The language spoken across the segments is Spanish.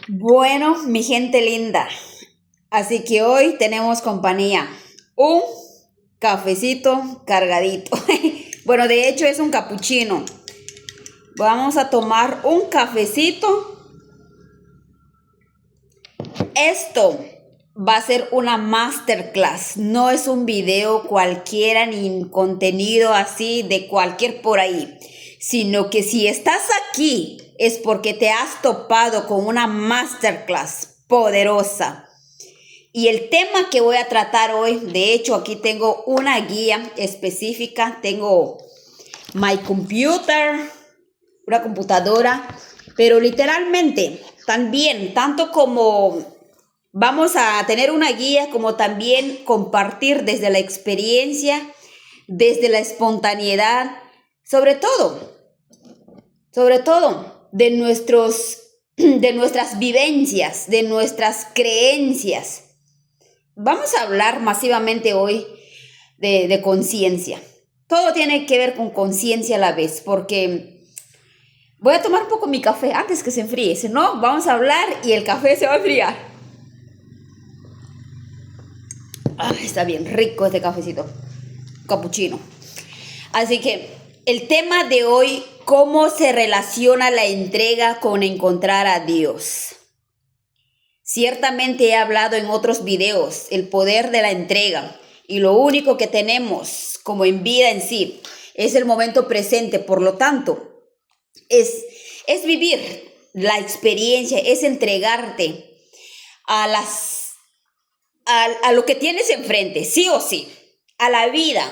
Bueno, mi gente linda, así que hoy tenemos compañía. Un cafecito cargadito. Bueno, de hecho es un capuchino. Vamos a tomar un cafecito. Esto va a ser una masterclass. No es un video cualquiera ni contenido así de cualquier por ahí. Sino que si estás aquí es porque te has topado con una masterclass poderosa. Y el tema que voy a tratar hoy, de hecho aquí tengo una guía específica, tengo my computer, una computadora, pero literalmente también, tanto como vamos a tener una guía, como también compartir desde la experiencia, desde la espontaneidad, sobre todo de nuestras vivencias, de nuestras creencias. Vamos a hablar masivamente hoy de conciencia. Todo tiene que ver con conciencia a la vez, porque voy a tomar un poco mi café antes que se enfríe. Si no, vamos a hablar y el café se va a enfriar. Está bien rico este cafecito, capuchino. Así que el tema de hoy, ¿cómo se relaciona la entrega con encontrar a Dios? Ciertamente he hablado en otros videos el poder de la entrega y lo único que tenemos como en vida en sí es el momento presente. Por lo tanto, es vivir la experiencia, es entregarte a a lo que tienes enfrente, sí o sí, a la vida,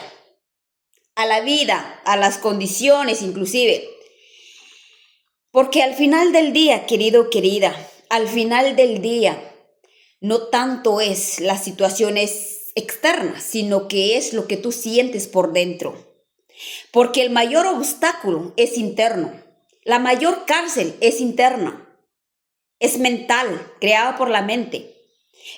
a las condiciones inclusive. Porque al final del día, querido, querida, al final del día, no tanto es las situaciones externas, sino que es lo que tú sientes por dentro. Porque el mayor obstáculo es interno. La mayor cárcel es interna. Es mental, creada por la mente.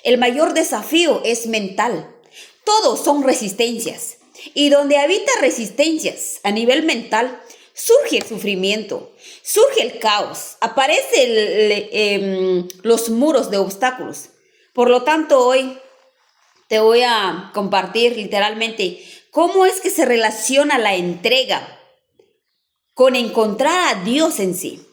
El mayor desafío es mental. Todos son resistencias. Y donde habita resistencias a nivel mental, surge el sufrimiento, surge el caos, aparecen los muros de obstáculos. Por lo tanto, hoy te voy a compartir literalmente cómo es que se relaciona la entrega con encontrar a Dios en sí.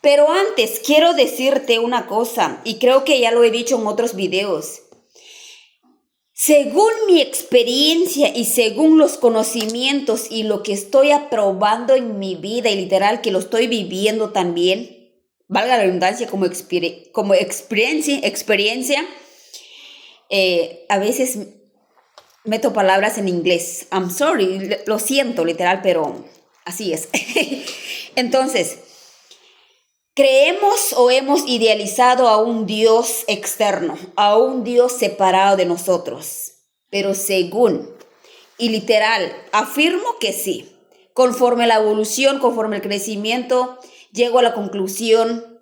Pero antes quiero decirte una cosa, y creo que ya lo he dicho en otros videos. Según mi experiencia y según los conocimientos y lo que estoy aprobando en mi vida y literal que lo estoy viviendo también, valga la redundancia como experiencia, a veces meto palabras en inglés. I'm sorry, lo siento literal, pero así es. Entonces, creemos o hemos idealizado a un Dios externo, a un Dios separado de nosotros. Pero según y literal, afirmo que sí. Conforme la evolución, conforme el crecimiento, llego a la conclusión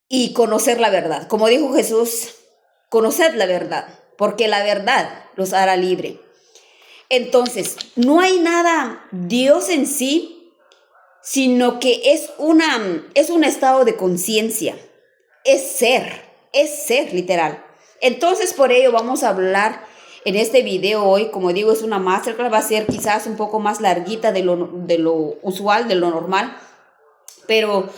y conocer la verdad. Como dijo Jesús, conoced la verdad, porque la verdad los hará libre. Entonces, no hay nada Dios en sí, sino que es un estado de conciencia. Es ser literal. Entonces, por ello vamos a hablar en este video hoy. Como digo, es una masterclass, va a ser quizás un poco más larguita de lo usual, de lo normal, pero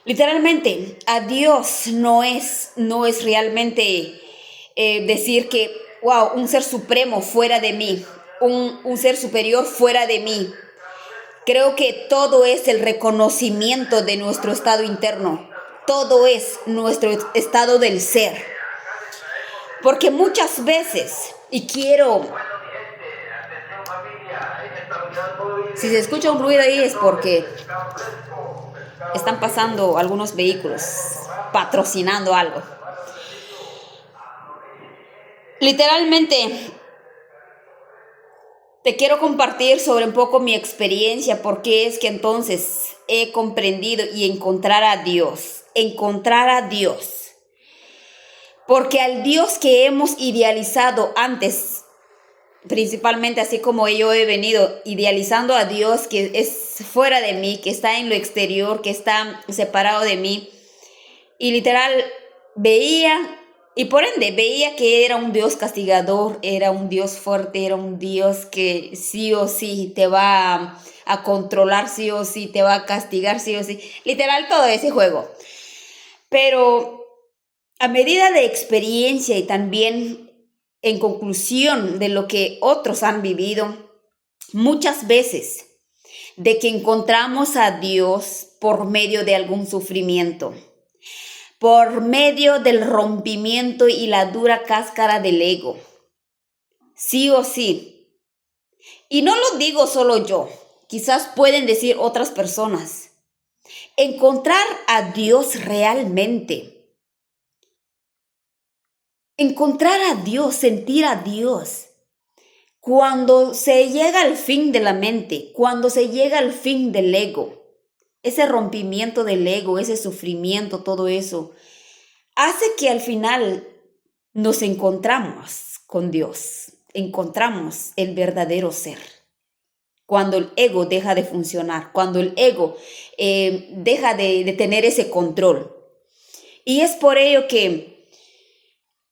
literalmente a Dios no es realmente decir que, wow, un ser supremo fuera de mí, un ser superior fuera de mí. Creo que todo es el reconocimiento de nuestro estado interno. Todo es nuestro estado del ser. Porque muchas veces, y quiero, si se escucha un ruido ahí es porque están pasando algunos vehículos patrocinando algo. Literalmente, te quiero compartir sobre un poco mi experiencia, porque es que entonces he comprendido y encontrar a Dios. Porque al Dios que hemos idealizado antes principalmente así como yo he venido idealizando a Dios que es fuera de mí, que está en lo exterior, que está separado de mí. Y literal veía, y por ende veía que era un Dios castigador, era un Dios fuerte, era un Dios que sí o sí te va a controlar, sí o sí te va a castigar, sí o sí. Literal todo ese juego. Pero a medida de experiencia y también en conclusión de lo que otros han vivido, muchas veces de que encontramos a Dios por medio de algún sufrimiento, por medio del rompimiento y la dura cáscara del ego, sí o sí. Y no lo digo solo yo, quizás pueden decir otras personas. Encontrar a Dios realmente. Encontrar a Dios, sentir a Dios. Cuando se llega al fin de la mente, cuando se llega al fin del ego, ese rompimiento del ego, ese sufrimiento, todo eso, hace que al final nos encontramos con Dios, encontramos el verdadero ser. Cuando el ego deja de funcionar, cuando el ego deja de tener ese control. Y es por ello que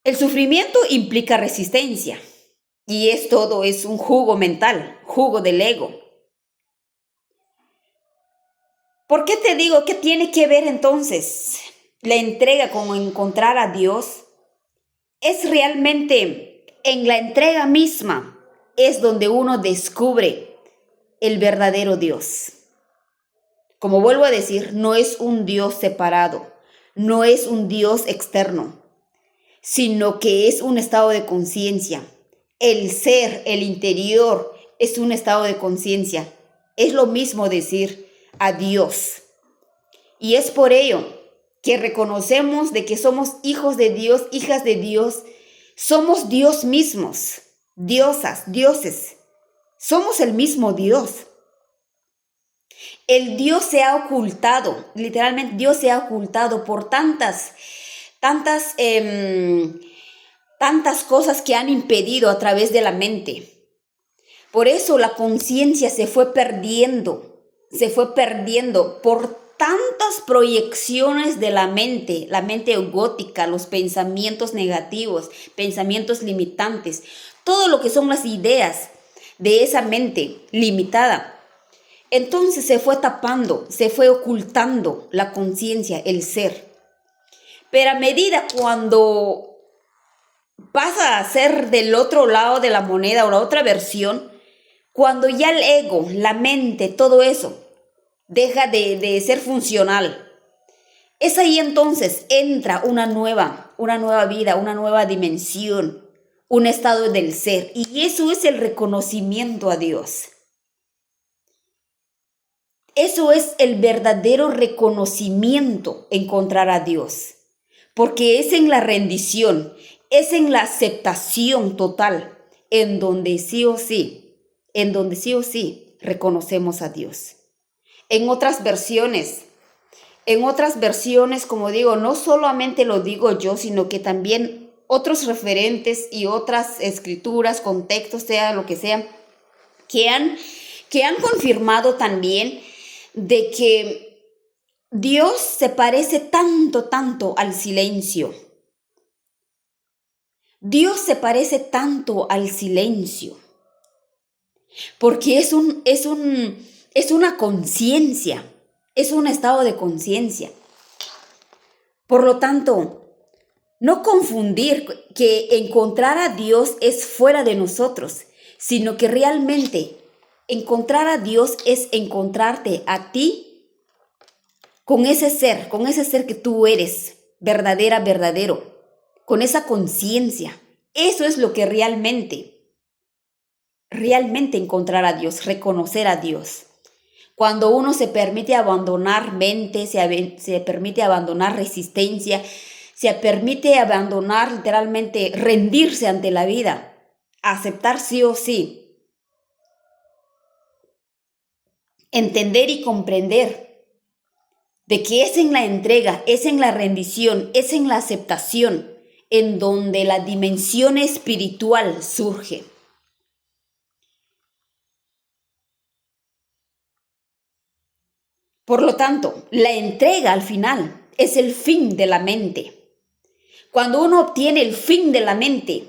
el sufrimiento implica resistencia. Y es un jugo mental, jugo del ego. ¿Por qué te digo qué tiene que ver entonces la entrega con encontrar a Dios? Es realmente en la entrega misma, es donde uno descubre el verdadero Dios. Como vuelvo a decir, no es un Dios separado, no es un Dios externo, sino que es un estado de conciencia. El ser, el interior, es un estado de conciencia. Es lo mismo decir a Dios. Y es por ello que reconocemos de que somos hijos de Dios, hijas de Dios. Somos Dios mismos, diosas, dioses. Somos el mismo Dios. El Dios se ha ocultado, literalmente Dios se ha ocultado por tantas cosas que han impedido a través de la mente. Por eso la conciencia se fue perdiendo por tantas proyecciones de la mente egótica, los pensamientos negativos, pensamientos limitantes, todo lo que son las ideas de esa mente limitada. Entonces se fue tapando, se fue ocultando la conciencia, el ser. Pero a medida cuando pasa a ser del otro lado de la moneda o la otra versión, cuando ya el ego, la mente, todo eso deja de ser funcional, es ahí entonces entra una nueva vida, una nueva dimensión, un estado del ser. Y eso es el reconocimiento a Dios. Eso es el verdadero reconocimiento, encontrar a Dios. Porque es en la rendición, es en la aceptación total, en donde sí o sí reconocemos a Dios. En otras versiones, como digo, no solamente lo digo yo, sino que también otros referentes y otras escrituras, contextos, sea lo que sea, que han confirmado también de que Dios se parece tanto al silencio. Dios se parece tanto al silencio, porque es una conciencia, es un estado de conciencia. Por lo tanto, no confundir que encontrar a Dios es fuera de nosotros, sino que realmente encontrar a Dios es encontrarte a ti con ese ser que tú eres, verdadero, con esa conciencia. Eso es lo que realmente encontrar a Dios, reconocer a Dios. Cuando uno se permite abandonar mente, se permite abandonar resistencia, se permite abandonar literalmente, rendirse ante la vida, aceptar sí o sí, entender y comprender de que es en la entrega, es en la rendición, es en la aceptación, en donde la dimensión espiritual surge. Por lo tanto, la entrega al final es el fin de la mente. Cuando uno obtiene el fin de la mente,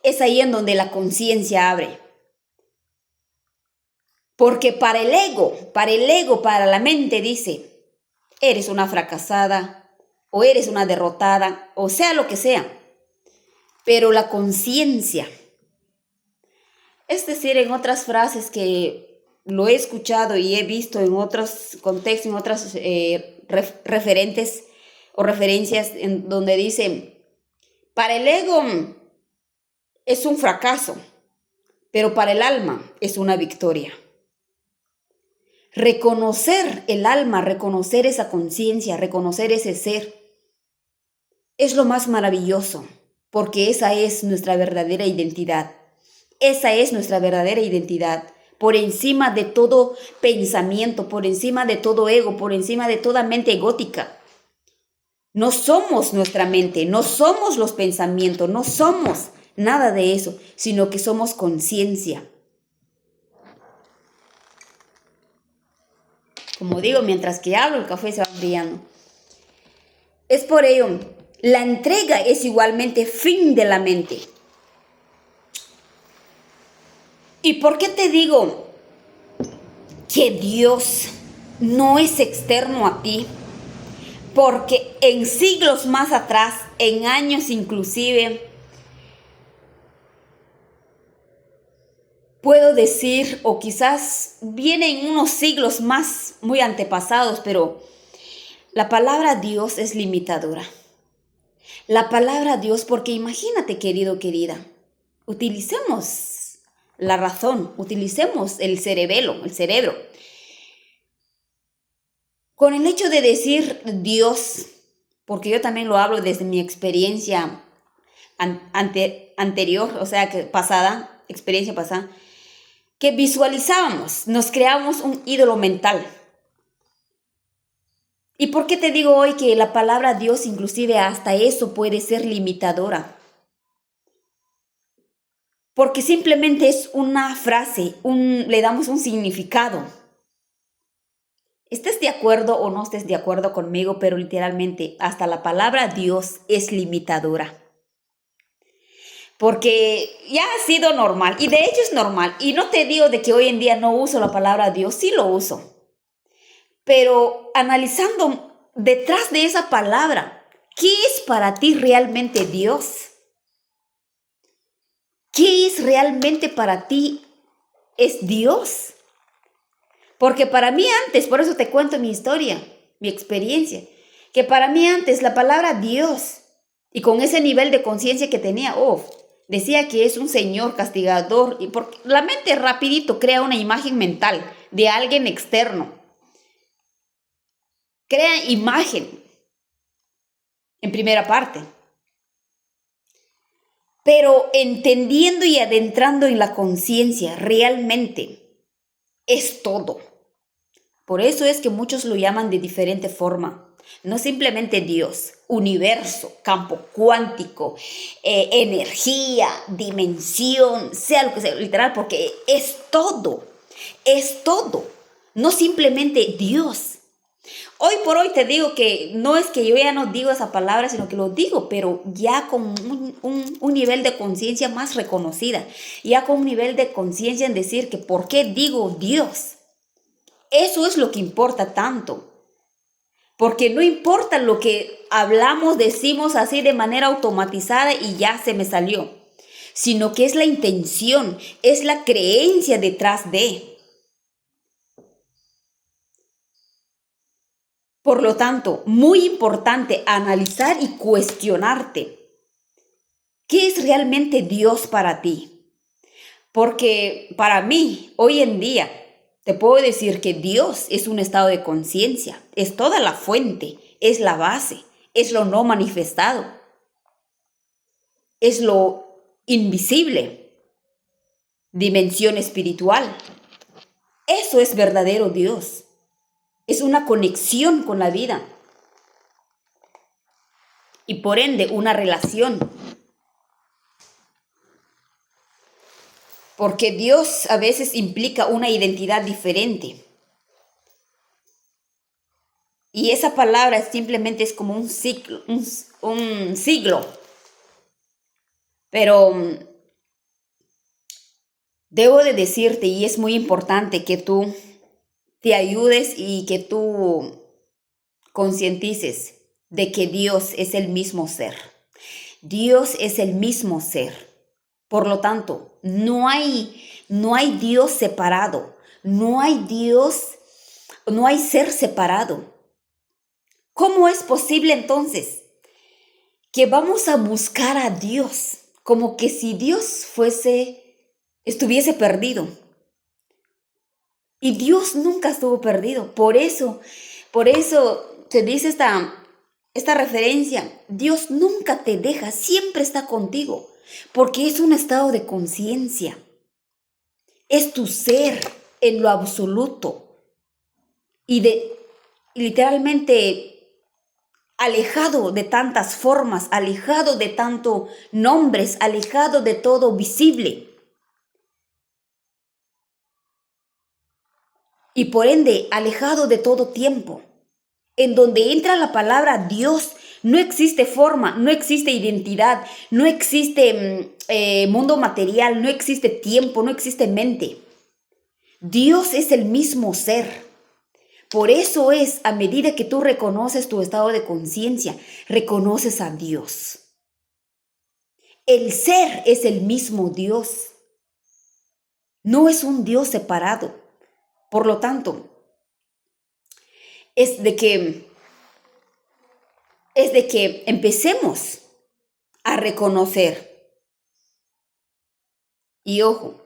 es ahí en donde la conciencia abre. Porque para el ego, para la mente dice, eres una fracasada o eres una derrotada, o sea lo que sea. Pero la conciencia, es decir, en otras frases que lo he escuchado y he visto en otros contextos, en otras referentes o referencias en donde dice, para el ego es un fracaso, pero para el alma es una victoria. Reconocer el alma, reconocer esa conciencia, reconocer ese ser, es lo más maravilloso, porque esa es nuestra verdadera identidad. Esa es nuestra verdadera identidad. Por encima de todo pensamiento, por encima de todo ego, por encima de toda mente egótica. No somos nuestra mente, no somos los pensamientos, no somos nada de eso, sino que somos conciencia. Como digo, mientras que hablo, el café se va enfriando. Es por ello, la entrega es igualmente fin de la mente. ¿Y por qué te digo que Dios no es externo a ti? Porque en siglos más atrás, en años inclusive, puedo decir, o quizás vienen unos siglos más muy antepasados, pero la palabra Dios es limitadora. La palabra Dios, porque imagínate, querido, querida, utilicemos la razón, utilicemos el cerebro. Con el hecho de decir Dios, porque yo también lo hablo desde mi experiencia anterior, o sea, experiencia pasada, que visualizábamos, nos creábamos un ídolo mental. ¿Y por qué te digo hoy que la palabra Dios inclusive hasta eso puede ser limitadora? Porque simplemente es una frase, le damos un significado. Estés de acuerdo o no estés de acuerdo conmigo, pero literalmente hasta la palabra Dios es limitadora. Porque ya ha sido normal, y de hecho es normal. Y no te digo de que hoy en día no uso la palabra Dios, sí lo uso. Pero analizando detrás de esa palabra, ¿qué es para ti realmente Dios? ¿Qué es realmente para ti es Dios? Porque para mí antes, por eso te cuento mi historia, mi experiencia, que para mí antes la palabra Dios, y con ese nivel de conciencia que tenía, decía que es un señor castigador, y porque la mente rapidito crea una imagen mental de alguien externo. Crea imagen en primera parte. Pero entendiendo y adentrando en la conciencia realmente es todo. Por eso es que muchos lo llaman de diferente forma. No simplemente Dios, universo, campo cuántico, energía, dimensión, sea lo que sea, literal, porque es todo, no simplemente Dios. Hoy por hoy te digo que no es que yo ya no digo esa palabra, sino que lo digo, pero ya con un nivel de conciencia más reconocida, ya con un nivel de conciencia en decir que ¿por qué digo Dios? Eso es lo que importa tanto. Porque no importa lo que hablamos, decimos así de manera automatizada y ya se me salió, sino que es la intención, es la creencia detrás de. Por lo tanto, muy importante analizar y cuestionarte. ¿Qué es realmente Dios para ti? Porque para mí, hoy en día, te puedo decir que Dios es un estado de conciencia, es toda la fuente, es la base, es lo no manifestado, es lo invisible, dimensión espiritual. Eso es verdadero Dios, es una conexión con la vida y por ende una relación. Porque Dios a veces implica una identidad diferente. Y esa palabra simplemente es como un ciclo, un siglo. Pero debo de decirte, y es muy importante que tú te ayudes y que tú concientices de que Dios es el mismo ser. Dios es el mismo ser. Por lo tanto, no hay Dios separado. No hay Dios, no hay ser separado. ¿Cómo es posible entonces que vamos a buscar a Dios como que si Dios estuviese perdido? Y Dios nunca estuvo perdido. Por eso se dice esta referencia. Dios nunca te deja, siempre está contigo, porque es un estado de conciencia. Es tu ser en lo absoluto. Y literalmente alejado de tantas formas, alejado de tantos nombres, alejado de todo visible. Y por ende, alejado de todo tiempo. En donde entra la palabra Dios, no existe forma, no existe identidad, no existe mundo material, no existe tiempo, no existe mente. Dios es el mismo ser. Por eso es, a medida que tú reconoces tu estado de conciencia, reconoces a Dios. El ser es el mismo Dios. No es un Dios separado. Por lo tanto, es de que empecemos a reconocer. Y ojo,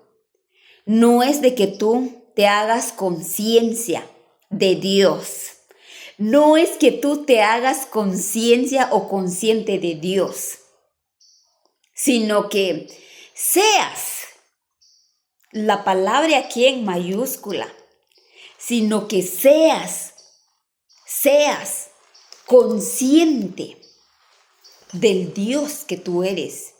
no es de que tú te hagas conciencia de Dios. No es que tú te hagas conciencia o consciente de Dios, sino que seas, la palabra aquí en mayúscula, sino que seas consciente del Dios que tú eres.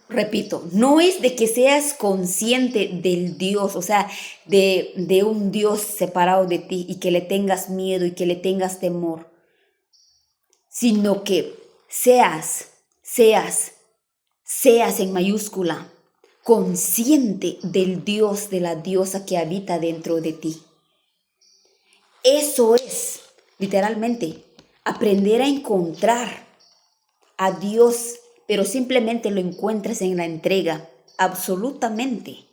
Repito, no es de que seas consciente del Dios, o sea, de un Dios separado de ti y que le tengas miedo y que le tengas temor, sino que seas en mayúscula, consciente del Dios, de la diosa que habita dentro de ti. Eso es, literalmente, aprender a encontrar a Dios, pero simplemente lo encuentras en la entrega, absolutamente.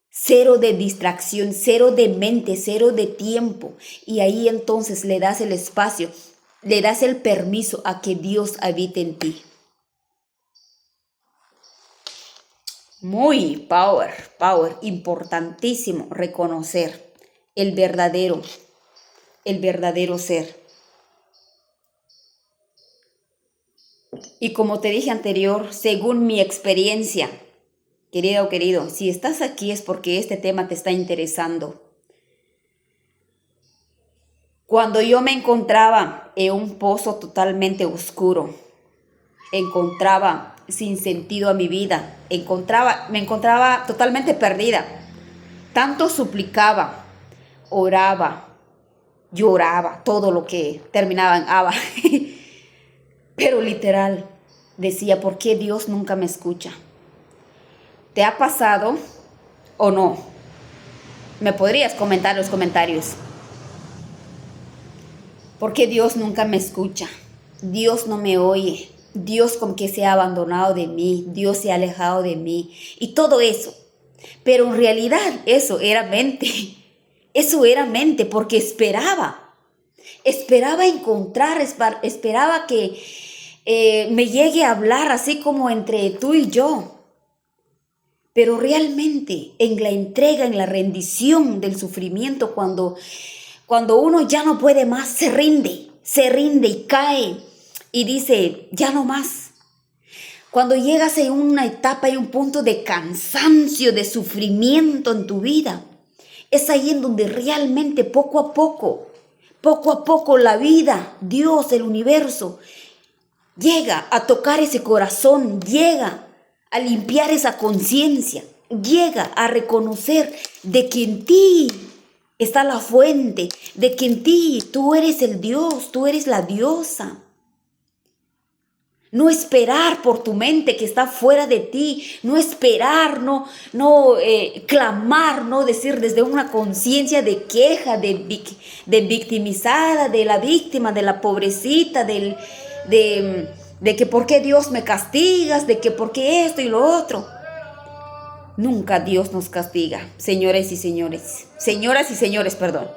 Cero de distracción, cero de mente, cero de tiempo. Y ahí entonces le das el espacio, le das el permiso a que Dios habite en ti. Muy power, importantísimo reconocer el verdadero ser. Y como te dije anterior, según mi experiencia, querida o querido, si estás aquí es porque este tema te está interesando. Cuando yo me encontraba en un pozo totalmente oscuro, encontraba sin sentido a mi vida, me encontraba totalmente perdida. Tanto suplicaba, oraba, lloraba, todo lo que terminaba en aba. Pero literal, decía, ¿por qué Dios nunca me escucha? ¿Te ha pasado o no? Me podrías comentar en los comentarios. ¿Por qué Dios nunca me escucha? Dios no me oye. Dios como que se ha abandonado de mí. Dios se ha alejado de mí. Y todo eso. Pero en realidad eso era mente. Eso era mente porque esperaba encontrar, esperaba que me llegue a hablar así como entre tú y yo. Pero realmente en la entrega, en la rendición del sufrimiento, cuando uno ya no puede más, se rinde y cae y dice, ya no más. Cuando llegas en una etapa y un punto de cansancio, de sufrimiento en tu vida, es ahí en donde realmente poco a poco la vida, Dios, el universo, llega a tocar ese corazón, llega a limpiar esa conciencia, llega a reconocer de que en ti está la fuente, de que en ti tú eres el Dios, tú eres la diosa. No esperar por tu mente que está fuera de ti, no esperar, no clamar, no decir desde una conciencia de queja, de victimizada, de la víctima, de la pobrecita, de que por qué Dios me castigas, de que por qué esto y lo otro. Nunca Dios nos castiga, señores y señores, señoras y señores, perdón.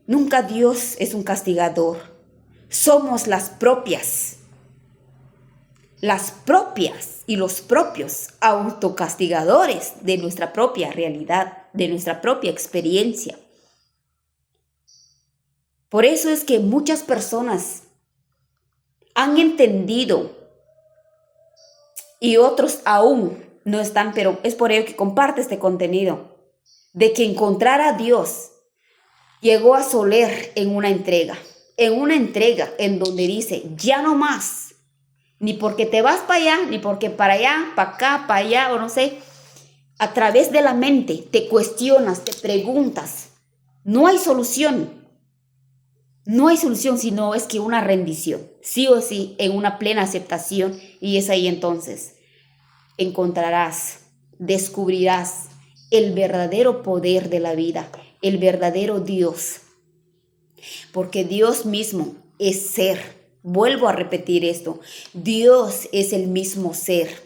Nunca Dios es un castigador. Somos las propias y los propios autocastigadores de nuestra propia realidad, de nuestra propia experiencia. Por eso es que muchas personas han entendido y otros aún no están, pero es por ello que comparte este contenido, de que encontrar a Dios llegó a Soler en una entrega en donde dice, ya no más. Ni porque te vas para allá, ni porque para allá, para acá, para allá, o no sé. A través de la mente te cuestionas, te preguntas. No hay solución. No hay solución, sino es que una rendición. Sí o sí, en una plena aceptación. Y es ahí entonces encontrarás, descubrirás el verdadero poder de la vida, el verdadero Dios. Porque Dios mismo es ser. Vuelvo a repetir esto, Dios es el mismo ser.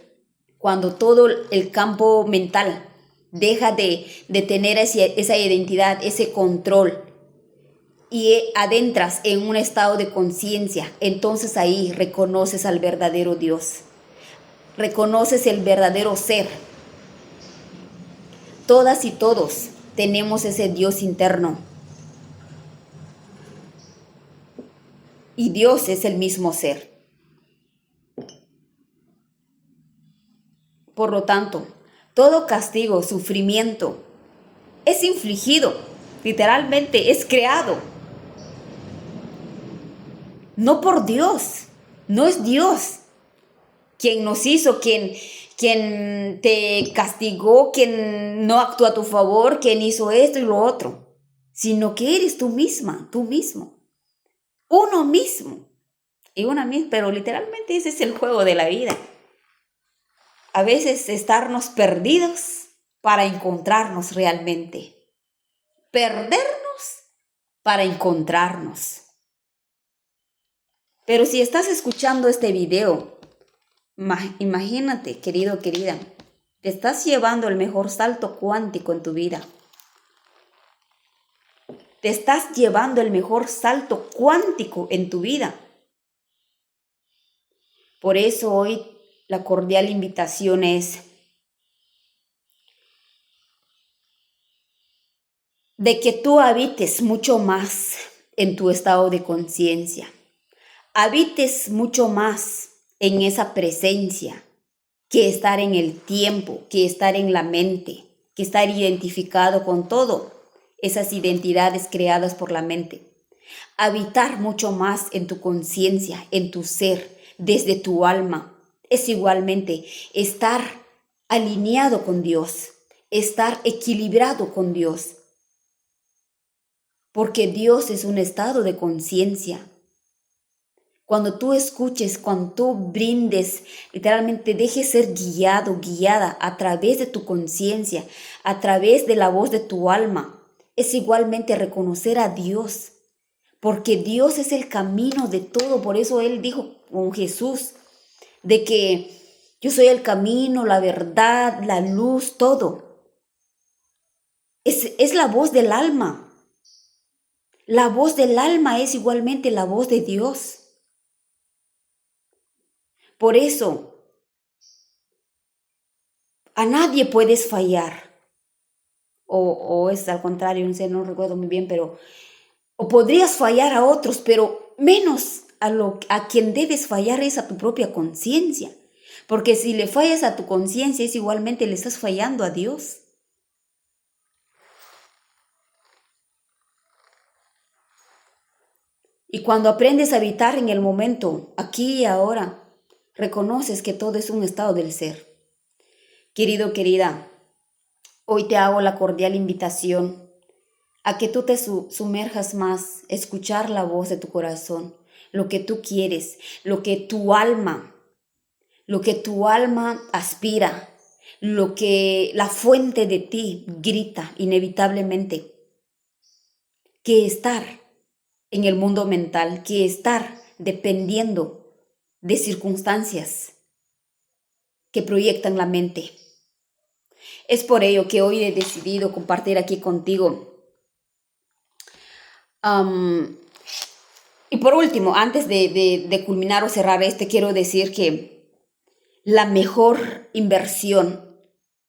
Cuando todo el campo mental deja de tener esa identidad, ese control, y adentras en un estado de conciencia, entonces ahí reconoces al verdadero Dios, reconoces el verdadero ser. Todas y todos tenemos ese Dios interno. Y Dios es el mismo ser. Por lo tanto, todo castigo, sufrimiento, es infligido, literalmente es creado. No por Dios, no es Dios quien nos hizo, quien te castigó, quien no actuó a tu favor, quien hizo esto y lo otro, sino que eres tú misma, tú mismo, uno mismo y una misma, pero literalmente ese es el juego de la vida. A veces estarnos perdidos para encontrarnos realmente. Perdernos para encontrarnos. Pero si estás escuchando este video, imagínate, querido, querida, te estás llevando el mejor salto cuántico en tu vida. Te estás llevando el mejor salto cuántico en tu vida. Por eso hoy la cordial invitación es de que tú habites mucho más en tu estado de conciencia. Habites mucho más en esa presencia que estar en el tiempo, que estar en la mente, que estar identificado con todo esas identidades creadas por la mente. Habitar mucho más en tu conciencia, en tu ser, desde tu alma. Es igualmente estar alineado con Dios, estar equilibrado con Dios. Porque Dios es un estado de conciencia. Cuando tú escuches, cuando tú brindes, literalmente dejes ser guiado, guiada a través de tu conciencia, a través de la voz de tu alma, es igualmente reconocer a Dios, porque Dios es el camino de todo. Por eso Él dijo con Jesús, de que yo soy el camino, la verdad, la luz, todo. Es la voz del alma. La voz del alma es igualmente la voz de Dios. Por eso, a nadie puedes fallar. O es al contrario, no sé, no recuerdo muy bien, pero o podrías fallar a otros, pero menos a quien debes fallar es a tu propia conciencia. Porque si le fallas a tu conciencia, es igualmente le estás fallando a Dios. Y cuando aprendes a habitar en el momento, aquí y ahora, reconoces que todo es un estado del ser. Querido, querida, Hoy te hago la cordial invitación a que tú te sumerjas más, escuchar la voz de tu corazón, lo que tú quieres, lo que tu alma aspira, lo que la fuente de ti grita inevitablemente, que estar en el mundo mental, que estar dependiendo de circunstancias que proyectan la mente. Es por ello que hoy he decidido compartir aquí contigo. Y por último, antes de culminar o cerrar quiero decir que la mejor inversión,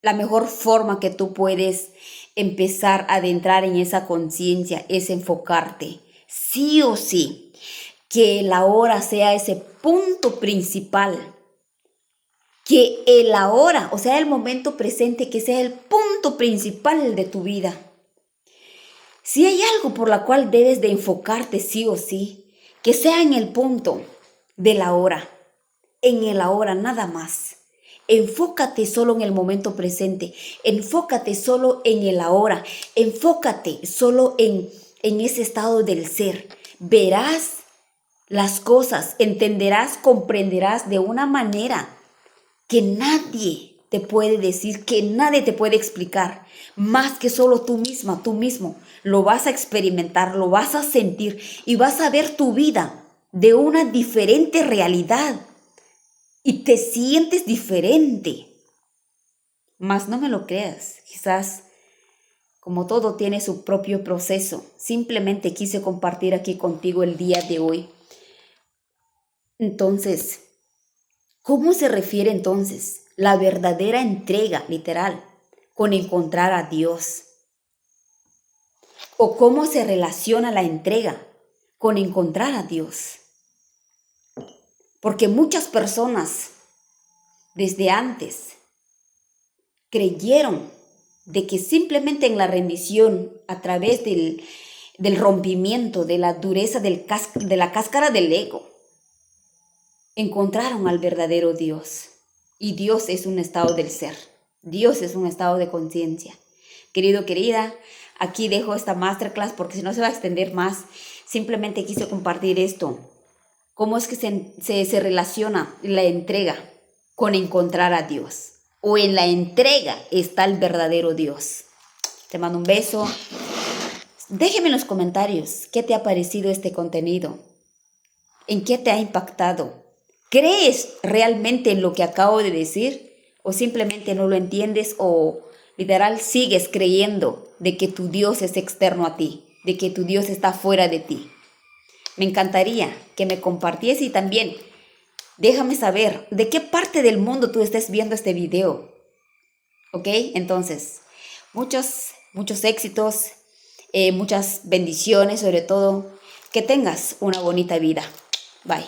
la mejor forma que tú puedes empezar a adentrar en esa conciencia es enfocarte, sí o sí, que la hora sea ese punto principal, que el ahora, o sea, el momento presente, que sea el punto principal de tu vida. Si hay algo por la cual debes de enfocarte sí o sí, que sea en el punto de la hora, en el ahora nada más. Enfócate solo en el momento presente, enfócate solo en el ahora, enfócate solo en ese estado del ser. Verás las cosas, entenderás, comprenderás de una manera que nadie te puede decir, que nadie te puede explicar, más que solo tú misma, tú mismo. Lo vas a experimentar, lo vas a sentir y vas a ver tu vida de una diferente realidad y te sientes diferente. Mas no me lo creas, quizás como todo tiene su propio proceso. Simplemente quise compartir aquí contigo el día de hoy. Entonces, ¿cómo se refiere entonces la verdadera entrega, literal, con encontrar a Dios? ¿O cómo se relaciona la entrega con encontrar a Dios? Porque muchas personas desde antes creyeron de que simplemente en la rendición, a través del rompimiento, de la dureza de la cáscara del ego, encontraron al verdadero Dios. Y Dios es un estado del ser. Dios es un estado de conciencia. Querido, querida, aquí dejo esta masterclass porque si no se va a extender más. Simplemente quise compartir esto. ¿Cómo es que se relaciona la entrega con encontrar a Dios? O en la entrega está el verdadero Dios. Te mando un beso. Déjeme en los comentarios qué te ha parecido este contenido. ¿En qué te ha impactado? ¿Crees realmente en lo que acabo de decir? ¿O simplemente no lo entiendes o literal sigues creyendo de que tu Dios es externo a ti, de que tu Dios está fuera de ti? Me encantaría que me compartiese y también déjame saber de qué parte del mundo tú estés viendo este video. ¿Ok? Entonces, muchos éxitos, muchas bendiciones, sobre todo, que tengas una bonita vida. Bye.